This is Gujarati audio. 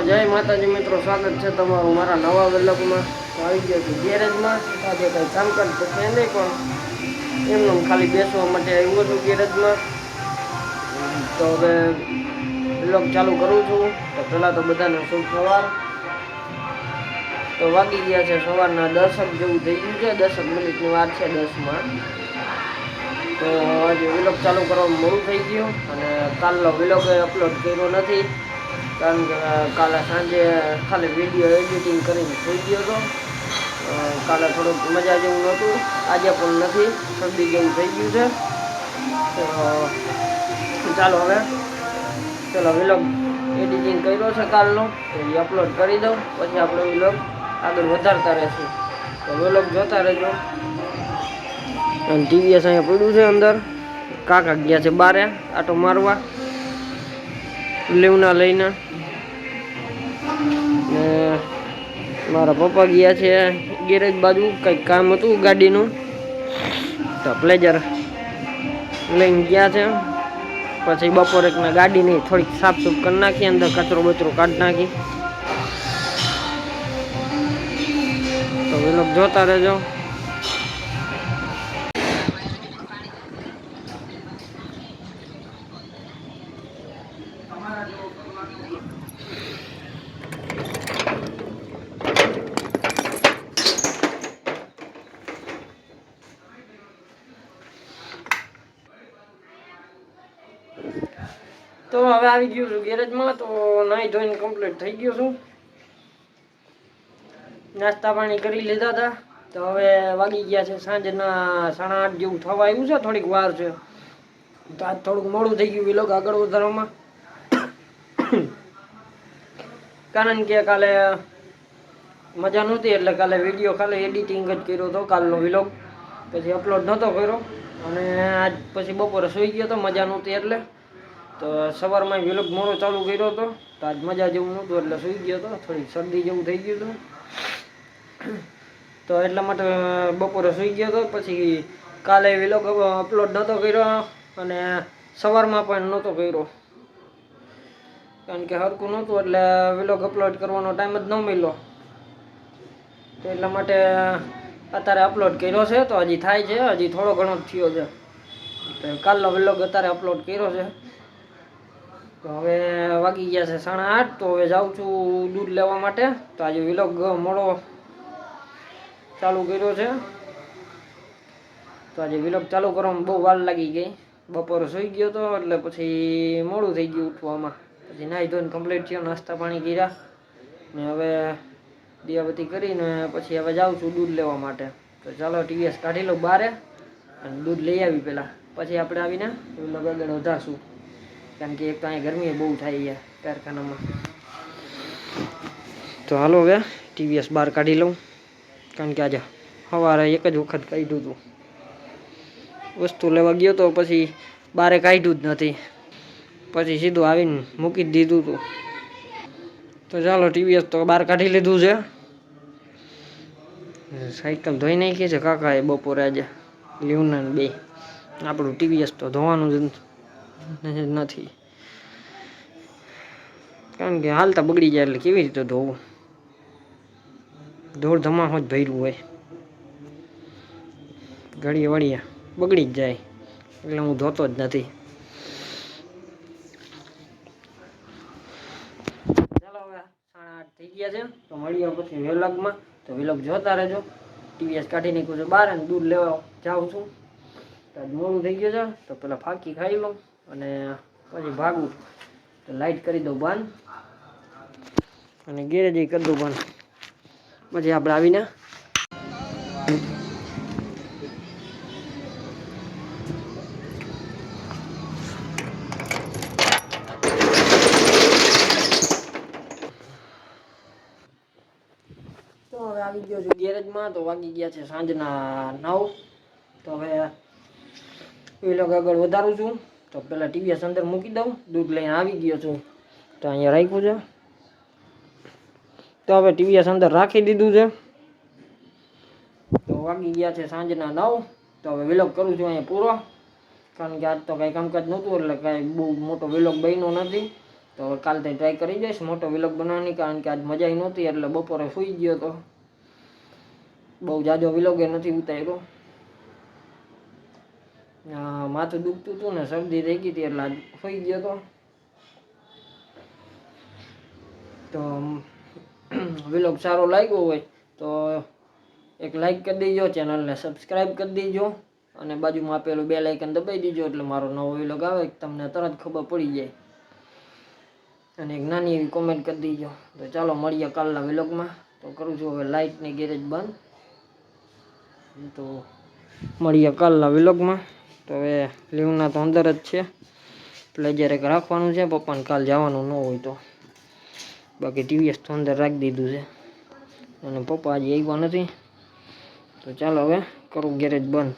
જય માતાજી મિત્રો, સ્વાગત છે તમારું મારા નવા વ્લોગમાં. તો આવી ગયો છું ગેરેજમાં. આજે કંઈ કામકાજ તો છે નહીં, પણ એમનું ખાલી બેસવા માટે આવ્યો છું ગેરેજમાં. તો હવે વ્લોગ ચાલુ કરું છું. તો પહેલાં તો બધાને શુભ સવાર. તો વાગી ગયા છે સવારના 10 જેવું થઈ ગયું છે. 10 મિનિટની વાર છે 10માં. તો આજે વ્લોગ ચાલુ કરવાનું મોડું થઈ ગયું, અને કાલનો વ્લોગ અપલોડ કર્યો નથી, કારણ કે કાલે સાંજે ખાલી વિડીયો એડિટિંગ કરીને થઈ ગયો હતો. કાલે થોડુંક મજા જેવું નહોતું, આજે પણ નથી, શરદી જેવું થઈ ગયું છે. તો ચાલો હવે ચલો વ્લોગ એડિટિંગ કર્યો છે કાલનો, તો એ અપલોડ કરી દઉં, પછી આપણે વ્લોગ આગળ વધારતા રહેશું. તો વ્લોગ જોતા રહેજો. અને ટીવીએસ અહીંયા પડ્યું છે અંદર. કાકા ગયા છે બારે આટો મારવા લેવના લઈને, ને મારા પપ્પા ગયા છે ગેરેજ બાજુ, કંઈક કામ હતું ગાડીનું. તો પ્લેઝર લઈને ગયા છે. પછી બપોરે ગાડીની થોડીક સાફસૂફ કરી નાખી, અંદર કચરો બચરો કાઢી નાખી. તો એ લોકો જોતા રહેજો. તો હવે આવી ગયું છું ગેરેજમાં. તો નાહી ધોઈને કમ્પ્લીટ થઈ ગયો છું. નાસ્તા પાણી કરી લીધા હતા. તો હવે વાગી ગયા છે સાંજના 8:30 જેવું થવા આવ્યું છે. થોડીક વાર છે, તો આજ થોડુંક મોડું થઈ ગયું વ્લોગ આગળ વધારવામાં, કારણ કે કાલે મજા નહોતી, એટલે કાલે વિડીયો ખાલી એડિટિંગ જ કર્યો હતો કાલનો વ્લોગ, પછી અપલોડ નહોતો કર્યો. અને આજ પછી બપોરે સૂઈ ગયો હતો, મજા નહોતી એટલે. તો સવારમાં વ્લોગ મોડો ચાલુ કર્યો હતો, તો આજ મજા જેવું નહોતું એટલે સૂઈ ગયો હતો. થોડીક શરદી જેવું થઈ ગયું હતું, તો એટલા માટે બપોરે સૂઈ ગયો હતો. પછી કાલે વ્લોગ અપલોડ નહોતો કર્યો, અને સવારમાં પણ નહોતો કર્યો, કારણ કે હરખું નહોતું, એટલે વ્લોગ અપલોડ કરવાનો ટાઈમ જ ન મળ્યો. તો એટલા માટે અત્યારે અપલોડ કર્યો છે. તો હજી થાય છે, હજી થોડો ઘણો જ થયો છે. કાલનો વ્લોગ અત્યારે અપલોડ કર્યો છે. તો હવે વાગી ગયા છે 8:30. તો હવે જાઉં છું દૂધ લેવા માટે. તો આજે વ્લોગ મોડો ચાલુ કર્યો છે. તો આજે વ્લોગ ચાલુ કરવામાં બહુ વાર લાગી ગઈ. બપોરે સૂઈ ગયો હતો, એટલે પછી મોડું થઈ ગયું ઉઠવામાં. પછી નાહી ધોઈને કમ્પ્લીટ થયો, નાસ્તા પાણી કર્યા, ને હવે દિયાબત્તી કરીને પછી હવે જાઉં છું દૂધ લેવા માટે. તો ચાલો ટીવીએસ કાઢી લઉં બારે, અને દૂધ લઈ આવી પહેલાં, પછી આપણે આવીને વ્લોગ આગળ વધારશું, કારણ કે એક તો અહીંયા ગરમી બહુ થાય છે કારખાનામાં. તો હાલો હવે ટીવીએસ બહાર કાઢી લઉં, કારણ કે આજે સવારે એક જ વખત કાઢ્યું હતું. વસ્તુ લેવા ગયો તો પછી બારે કાઢ્યું જ નથી, પછી સીધું આવીને મૂકી જ દીધું હતું. તો ચાલો ટીવીએસ તો બહાર કાઢી લીધું છે. સાયકલ ધોઈ નાખી છે કાકાએ બપોરે આજે, લીવના બે. આપણું ટીવીએસ તો ધોવાનું જ નથી, કારણ કે હાલતા બગડી જાય એટલે કેવી રીતે ધોવું, ધૂળ ધમાહો જ ભર્યું હોય, ઘડીએ વળીએ બગડી જ જાય, એટલે હું ધોતો જ નથી. ચાલો હવે 8:30 થઈ ગયા છે. તો મળીએ પછી વ્લોગમાં. તો વ્લોગ જોતા રહેજો. ટીવીએસ કાઢી નાખ્યું છે બહાર, અને દૂધ લેવા જાઉં છું. તો મોડું થઈ ગયું છે, તો પેલા ફાંકી ખાઈ લઉં, અને પછી ભાગું. તો લાઈટ કરી દઉં બંધ, અને ગેરેજ કરી દઉં બંધ, પછી આપણે આવીને તો હવે આવી ગયો છું ગેરેજમાં. તો વાગી ગયા છે સાંજના 9. તો હવે વ્લોગ આગળ વધારું છું. તો પહેલાં ટીવીએસ અંદર મૂકી દઉં, દૂધ લઈને આવી ગયો છું. તો અહીંયા રાખ્યું છે. તો હવે ટીવીએસ અંદર રાખી દીધું છે. તો વાગી ગયા છે સાંજના 9. તો હવે વ્લોગ કરું છું અહીંયા પૂરો, કારણ કે આજ તો કાંઈ કામકાજ નહોતું, એટલે કાંઈ બહુ મોટો વ્લોગ બન્યો નથી. તો હવે કાલથી ટ્રાય કરી જઈશ મોટો વિલોગ બનાવવાની, કારણ કે આજ મજા નહોતી એટલે બપોરે સૂઈ ગયો તો. બહુ જાજો વિલોગે નથી ઉતાર્યો. માથું દુખતું હતું ને શરદી થઈ ગઈ હતી એટલે આજ સૂઈ ગયો તો. તો વિલોગ સારો લાગ્યો હોય તો એક લાઈક કરી દેજો, ચેનલને સબસ્ક્રાઈબ કરી દેજો અને બાજુમાં આપેલું બેલ આઇકન દબાવી દેજો એટલે મારો નવો વિલોગ આવે તમને તરત ખબર પડી જાય. અને એક નાની એવી કોમેન્ટ કરી દેજો. તો ચાલો મળીએ કાલના વિલોગમાં. તો કરું છું હવે લાઇટની ગેરેજ બંધ. તો મળીએ કાલના વિલોગમાં. તો હવે લીવના તો અંદર જ છે, પ્લેજર એક રાખવાનું છે પપ્પાને કાલ જવાનું ન હોય તો. બાકી ટીવીએસ તો અંદર રાખી દીધું છે અને પપ્પા હજી આવ્યા નથી. તો ચાલો હવે કરું ગેરેજ બંધ.